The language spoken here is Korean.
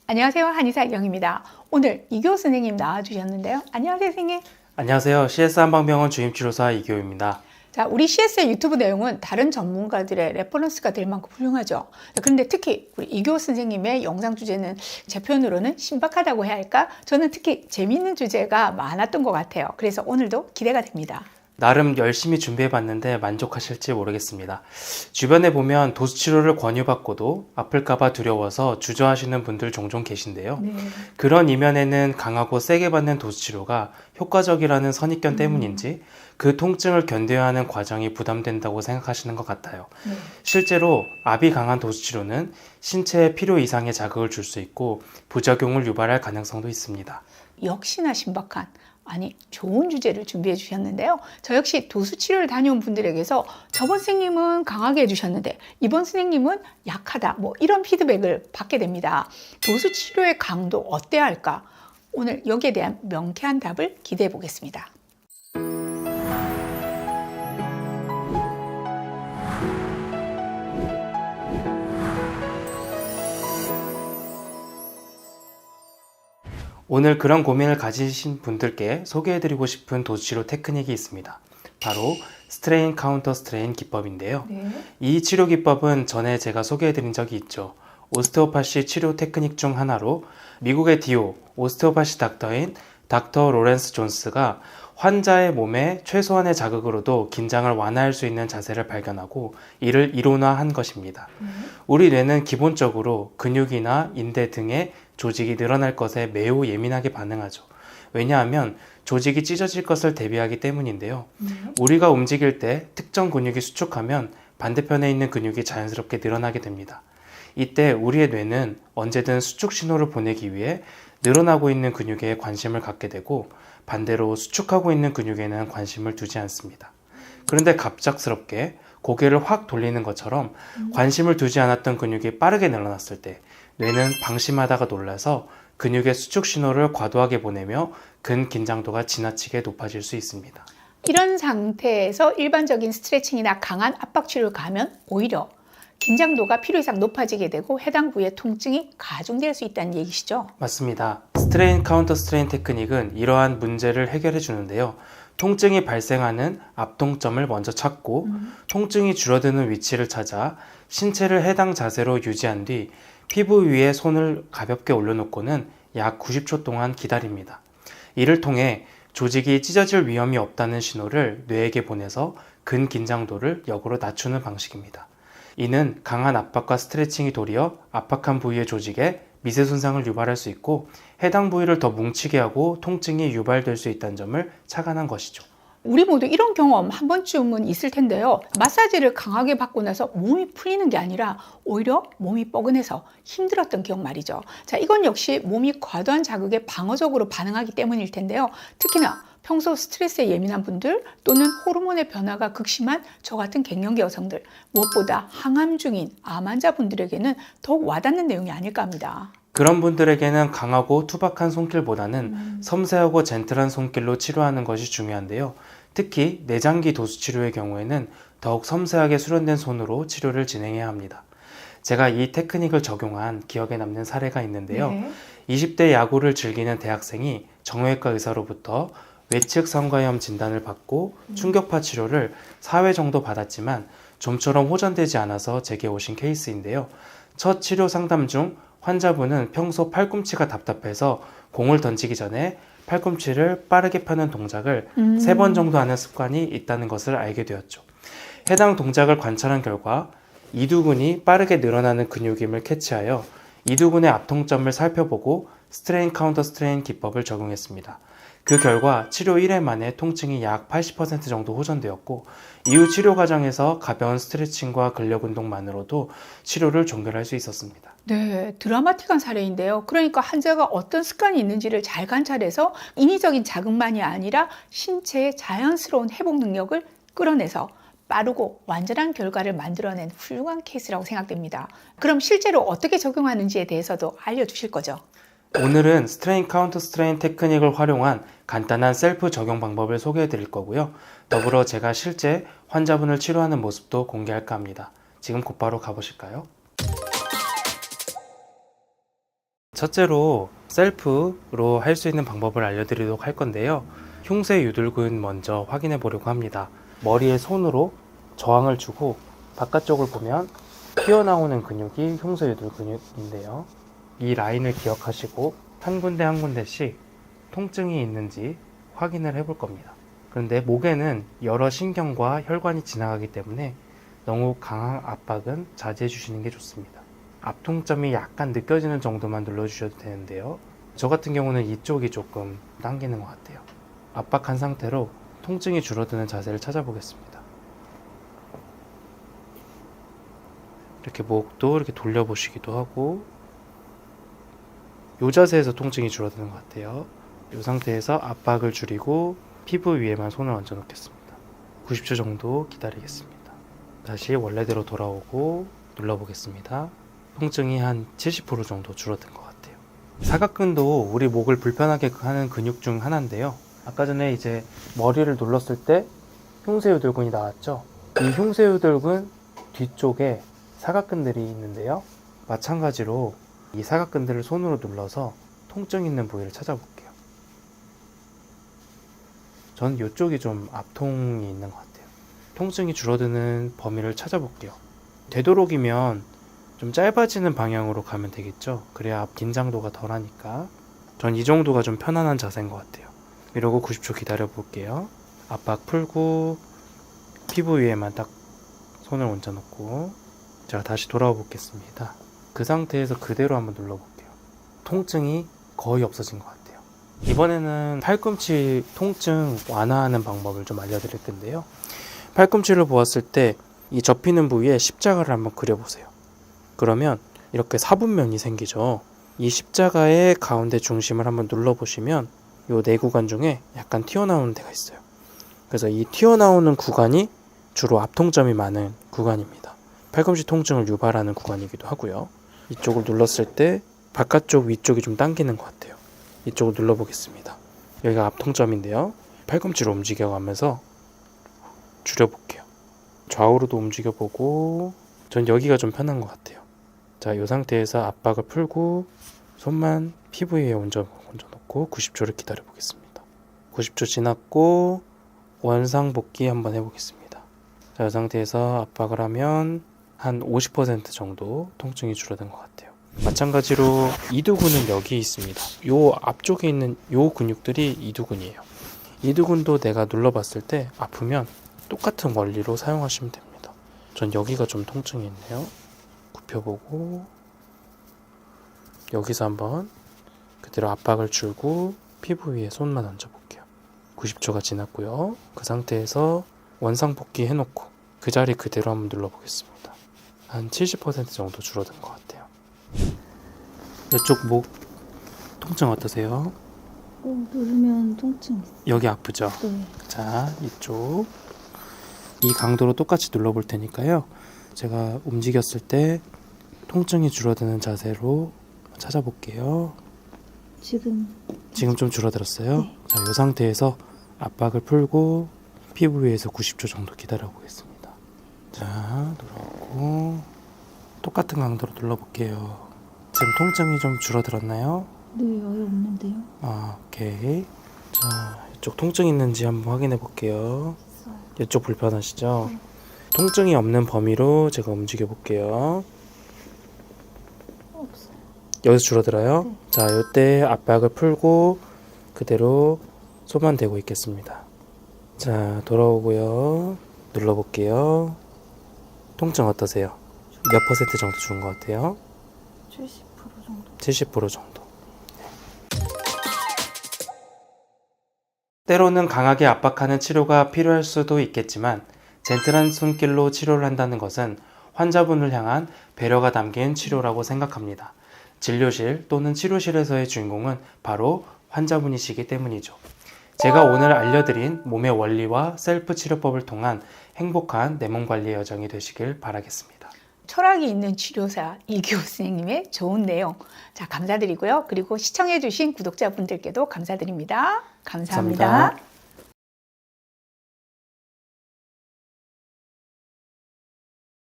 안녕하세요. 한의사 이경입니다. 오늘 이교 선생님 나와주셨는데요. 안녕하세요, 선생님. 안녕하세요. CS 한방병원 주임치료사 이교입니다. 자, 우리 CS의 유튜브 내용은 다른 전문가들의 레퍼런스가 될 만큼 훌륭하죠. 그런데 특히 우리 이교 선생님의 영상 주제는 제 표현으로는 신박하다고 해야 할까? 저는 특히 재미있는 주제가 많았던 것 같아요. 그래서 오늘도 기대가 됩니다. 나름 열심히 준비해봤는데 만족하실지 모르겠습니다. 주변에 보면 도수치료를 권유받고도 아플까봐 두려워서 주저하시는 분들 종종 계신데요. 네. 그런 이면에는 강하고 세게 받는 도수치료가 효과적이라는 선입견 때문인지 그 통증을 견뎌야 하는 과정이 부담된다고 생각하시는 것 같아요. 네. 실제로 압이 강한 도수치료는 신체에 필요 이상의 자극을 줄 수 있고 부작용을 유발할 가능성도 있습니다. 역시나 신박한, 아니 좋은 주제를 준비해 주셨는데요. 저 역시 도수치료를 다녀온 분들에게서 저번 선생님은 강하게 해주셨는데 이번 선생님은 약하다, 뭐 이런 피드백을 받게 됩니다. 도수치료의 강도 어때야 할까? 오늘 여기에 대한 명쾌한 답을 기대해 보겠습니다. 오늘 그런 고민을 가지신 분들께 소개해드리고 싶은 도수치료 테크닉이 있습니다. 바로 스트레인 카운터 스트레인 기법인데요. 네. 이 치료 기법은 전에 제가 소개해드린 적이 있죠. 오스테오파시 치료 테크닉 중 하나로 미국의 디오, 오스테오파시 닥터인 닥터 로렌스 존스가 환자의 몸에 최소한의 자극으로도 긴장을 완화할 수 있는 자세를 발견하고 이를 이론화한 것입니다. 우리 뇌는 기본적으로 근육이나 인대 등의 조직이 늘어날 것에 매우 예민하게 반응하죠. 왜냐하면 조직이 찢어질 것을 대비하기 때문인데요. 우리가 움직일 때 특정 근육이 수축하면 반대편에 있는 근육이 자연스럽게 늘어나게 됩니다. 이때 우리의 뇌는 언제든 수축 신호를 보내기 위해 늘어나고 있는 근육에 관심을 갖게 되고 반대로 수축하고 있는 근육에는 관심을 두지 않습니다. 그런데 갑작스럽게 고개를 확 돌리는 것처럼 관심을 두지 않았던 근육이 빠르게 늘어났을 때 뇌는 방심하다가 놀라서 근육의 수축 신호를 과도하게 보내며 근긴장도가 지나치게 높아질 수 있습니다. 이런 상태에서 일반적인 스트레칭이나 강한 압박 치료를 가면 오히려 긴장도가 필요 이상 높아지게 되고 해당 부위의 통증이 가중될 수 있다는 얘기시죠? 맞습니다. 스트레인 카운터 스트레인 테크닉은 이러한 문제를 해결해 주는데요. 통증이 발생하는 압통점을 먼저 찾고 통증이 줄어드는 위치를 찾아 신체를 해당 자세로 유지한 뒤 피부 위에 손을 가볍게 올려놓고는 약 90초 동안 기다립니다. 이를 통해 조직이 찢어질 위험이 없다는 신호를 뇌에게 보내서 근긴장도를 역으로 낮추는 방식입니다. 이는 강한 압박과 스트레칭이 도리어 압박한 부위의 조직에 미세 손상을 유발할 수 있고 해당 부위를 더 뭉치게 하고 통증이 유발될 수 있다는 점을 착안한 것이죠. 우리 모두 이런 경험 한 번쯤은 있을 텐데요. 마사지를 강하게 받고 나서 몸이 풀리는 게 아니라 오히려 몸이 뻐근해서 힘들었던 기억 말이죠. 자, 이건 역시 몸이 과도한 자극에 방어적으로 반응하기 때문일 텐데요. 특히나 평소 스트레스에 예민한 분들 또는 호르몬의 변화가 극심한 저 같은 갱년기 여성들, 무엇보다 항암 중인 암 환자분들에게는 더욱 와닿는 내용이 아닐까 합니다. 그런 분들에게는 강하고 투박한 손길보다는 섬세하고 젠틀한 손길로 치료하는 것이 중요한데요. 특히 내장기 도수 치료의 경우에는 더욱 섬세하게 수련된 손으로 치료를 진행해야 합니다. 제가 이 테크닉을 적용한 기억에 남는 사례가 있는데요. 네. 20대 야구를 즐기는 대학생이 정형외과 의사로부터 외측 성과염 진단을 받고 충격파 치료를 4회 정도 받았지만 좀처럼 호전되지 않아서 제게 오신 케이스인데요. 첫 치료 상담 중 환자분은 평소 팔꿈치가 답답해서 공을 던지기 전에 팔꿈치를 빠르게 펴는 동작을 3번 정도 하는 습관이 있다는 것을 알게 되었죠. 해당 동작을 관찰한 결과 이두근이 빠르게 늘어나는 근육임을 캐치하여 이두근의 압통점을 살펴보고 스트레인 카운터 스트레인 기법을 적용했습니다. 그 결과 치료 1회 만에 통증이 약 80% 정도 호전되었고 이후 치료 과정에서 가벼운 스트레칭과 근력 운동만으로도 치료를 종결할 수 있었습니다. 네, 드라마틱한 사례인데요. 그러니까 환자가 어떤 습관이 있는지를 잘 관찰해서 인위적인 자극만이 아니라 신체의 자연스러운 회복 능력을 끌어내서 빠르고 완전한 결과를 만들어낸 훌륭한 케이스라고 생각됩니다. 그럼 실제로 어떻게 적용하는지에 대해서도 알려주실 거죠? 오늘은 스트레인 카운터 스트레인 테크닉을 활용한 간단한 셀프 적용 방법을 소개해 드릴 거고요. 더불어 제가 실제 환자분을 치료하는 모습도 공개할까 합니다. 지금 곧바로 가보실까요? 첫째로 셀프로 할 수 있는 방법을 알려드리도록 할 건데요. 흉쇄 유들근 먼저 확인해 보려고 합니다. 머리에 손으로 저항을 주고 바깥쪽을 보면 튀어나오는 근육이 흉쇄 유들근인데요. 이 라인을 기억하시고 한 군데 한 군데씩 통증이 있는지 확인을 해 볼 겁니다. 그런데 목에는 여러 신경과 혈관이 지나가기 때문에 너무 강한 압박은 자제해 주시는 게 좋습니다. 압통점이 약간 느껴지는 정도만 눌러주셔도 되는데요. 저 같은 경우는 이쪽이 조금 당기는 것 같아요. 압박한 상태로 통증이 줄어드는 자세를 찾아보겠습니다. 이렇게 목도 이렇게 돌려보시기도 하고, 이 자세에서 통증이 줄어드는 것 같아요. 이 상태에서 압박을 줄이고 피부 위에만 손을 얹어 놓겠습니다. 90초 정도 기다리겠습니다. 다시 원래대로 돌아오고 눌러보겠습니다. 통증이 한 70% 정도 줄어든 것 같아요. 사각근도 우리 목을 불편하게 하는 근육 중 하나인데요. 아까 전에 이제 머리를 눌렀을 때 흉쇄유들근이 나왔죠. 이 흉쇄유들근 뒤쪽에 사각근들이 있는데요. 마찬가지로 이 사각근들을 손으로 눌러서 통증 있는 부위를 찾아볼게요. 저는 이쪽이 좀 압통이 있는 것 같아요. 통증이 줄어드는 범위를 찾아볼게요. 되도록이면 좀 짧아지는 방향으로 가면 되겠죠. 그래야 긴장도가 덜하니까. 전 이 정도가 좀 편안한 자세인 것 같아요. 이러고 90초 기다려 볼게요. 압박 풀고 피부 위에만 딱 손을 얹어 놓고 제가 다시 돌아와 보겠습니다. 그 상태에서 그대로 한번 눌러볼게요. 통증이 거의 없어진 것 같아요. 이번에는 팔꿈치 통증 완화하는 방법을 좀 알려드릴 텐데요. 팔꿈치를 보았을 때 이 접히는 부위에 십자가를 한번 그려보세요. 그러면 이렇게 사분면이 생기죠. 이 십자가의 가운데 중심을 한번 눌러보시면 이 네 구간 중에 약간 튀어나오는 데가 있어요. 그래서 이 튀어나오는 구간이 주로 압통점이 많은 구간입니다. 팔꿈치 통증을 유발하는 구간이기도 하고요. 이쪽을 눌렀을 때 바깥쪽 위쪽이 좀 당기는 것 같아요. 이쪽을 눌러보겠습니다. 여기가 압통점인데요. 팔꿈치로 움직여가면서 줄여볼게요. 좌우로도 움직여보고 전 여기가 좀 편한 것 같아요. 자, 이 상태에서 압박을 풀고 손만 피부 위에 얹어 놓고 90초를 기다려 보겠습니다. 90초 지났고 원상복귀 한번 해보겠습니다. 자, 이 상태에서 압박을 하면 한 50% 정도 통증이 줄어든 것 같아요. 마찬가지로 이두근은 여기 있습니다. 요 앞쪽에 있는 요 근육들이 이두근이에요. 이두근도 내가 눌러봤을 때 아프면 똑같은 원리로 사용하시면 됩니다. 전 여기가 좀 통증이 있네요. 굽혀보고 여기서 한번 그대로 압박을 줄고 피부 위에 손만 얹어볼게요. 90초가 지났고요. 그 상태에서 원상복귀 해놓고 그 자리 그대로 한번 눌러보겠습니다. 한 70% 정도 줄어든 것 같아요. 이쪽 목 통증 어떠세요? 누르면 통증 있어. 여기 아프죠? 네. 자, 이쪽 이 강도로 똑같이 눌러볼 테니까요. 제가 움직였을 때 통증이 줄어드는 자세로 찾아볼게요. 지금 좀 줄어들었어요? 네. 자, 이 상태에서 압박을 풀고 피부 위에서 90초 정도 기다려 보겠습니다. 자, 눌러보고 똑같은 강도로 눌러볼게요. 지금 통증이 좀 줄어들었나요? 네, 아예 없는데요. 오케이. 자, 이쪽 통증 있는지 한번 확인해 볼게요. 있어요. 이쪽 불편하시죠? 네. 통증이 없는 범위로 제가 움직여 볼게요. 없어요. 여기서 줄어들어요? 네. 자, 이때 압박을 풀고 그대로 손만 대고 있겠습니다. 자, 돌아오고요. 눌러볼게요. 통증 어떠세요? 몇 퍼센트 정도 준 것 같아요? 70% 정도. 70% 정도. 때로는 강하게 압박하는 치료가 필요할 수도 있겠지만 젠틀한 손길로 치료를 한다는 것은 환자분을 향한 배려가 담긴 치료라고 생각합니다. 진료실 또는 치료실에서의 주인공은 바로 환자분이시기 때문이죠. 제가 오늘 알려드린 몸의 원리와 셀프 치료법을 통한 행복한 내 몸 관리 여정이 되시길 바라겠습니다. 철학이 있는 치료사 이기호 선생님의 좋은 내용, 자, 감사드리고요. 그리고 시청해주신 구독자분들께도 감사드립니다. 감사합니다. 감사합니다.